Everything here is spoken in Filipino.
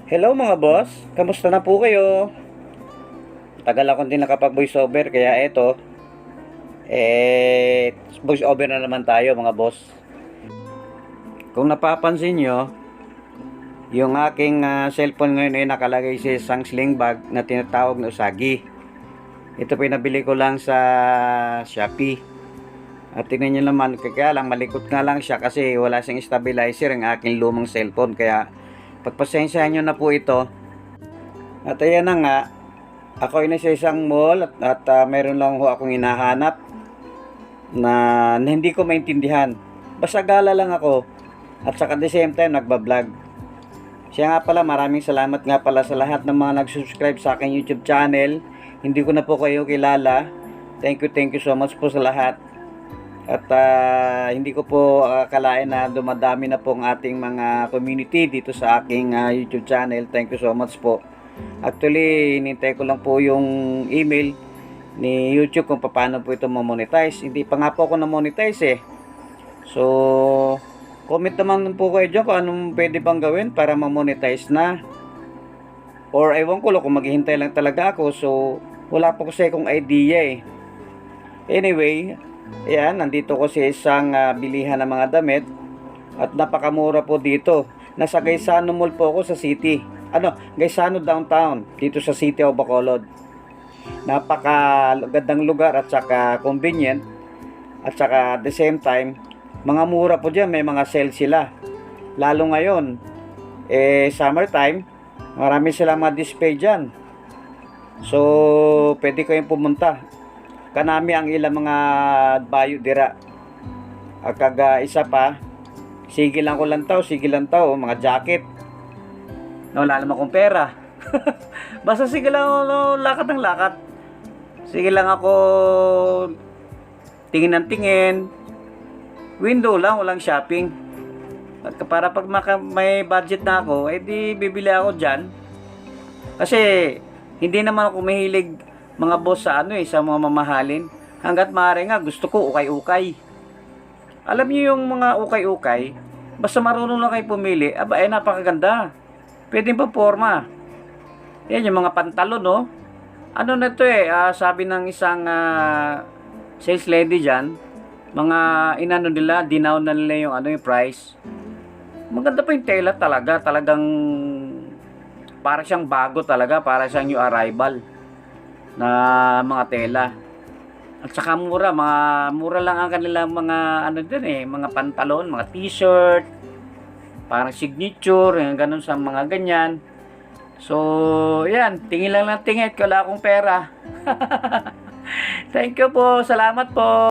Hello mga boss, kamusta na po kayo? Tagal akong din nakapag voiceover kaya eto, voiceover na naman tayo mga boss. Kung napapansin nyo, yung aking cellphone ngayon ay nakalagay sa isang sling bag na tinatawag na Usagi. Ito pinabili ko lang sa Shopee. At tingnan nyo naman, kaya lang malikot nga lang siya kasi wala siyang stabilizer ang aking lumang cellphone. Kaya pagpasensyahan nyo na po ito. At ayan na nga, ako ay nasa isang mall at meron lang ho akong hinahanap na hindi ko maintindihan. Basta gala lang ako at saka at the same time nagbablog. Siya nga pala, maraming salamat nga pala sa lahat ng mga nag-subscribe sa aking YouTube channel. Hindi ko na po kayo kilala. Thank you so much po sa lahat. At hindi ko po akalain na dumadami na po ang ating mga community dito sa aking YouTube channel. Thank you so much po. Actually, hinintay ko lang po yung email ni YouTube kung paano po ito ma-monetize. Hindi pa nga po ako na-monetize eh. So, comment naman po kayo dyan kung anong pwede bang gawin para ma-monetize na. Or ewan ko lang kung maghihintay lang talaga ako. So, wala po kasi akong idea eh. Anyway, ayan, nandito ko sa isang bilihan ng mga damit. At napakamura po dito. Nasa Gaisano Mall po ako sa city. Gaisano downtown, dito sa City of Bacolod. Napakagandang lugar at saka convenient. At saka at the same time, mga mura po dyan, may mga sale sila. Lalo ngayon, summertime, marami silang mga display dyan. So, pwede kayong pumunta. Kanami ang ilang mga bayo dira. Isa pa, sige lang taw, mga jacket. Wala naman akong pera. Basta sige lang ako, lakat ng lakat. Sige lang ako, tingin ng tingin. Window lang, walang shopping. At para pag may budget na ako, di bibili ako dyan. Kasi, hindi naman ako mahilig mga boss sa sa mga mamahalin. Hanggat maaari nga, gusto ko ukay-ukay. Alam niyo yung mga ukay-ukay, basta marunong lang kayo pumili, napakaganda. Pwede pa forma. Yan yung mga pantalon, no? Ano na to sabi ng isang sales lady dyan, mga nila, dinaw na nila yung price. Maganda pa yung tela talaga, talagang para siyang bago talaga, para siyang new arrival na mga tela. At saka mura lang ang kanilang mga mga pantalon, mga t-shirt, parang signature, ganun sa mga ganyan. So, yan, tingin lang ng tingin, wala akong pera. Thank you po, salamat po.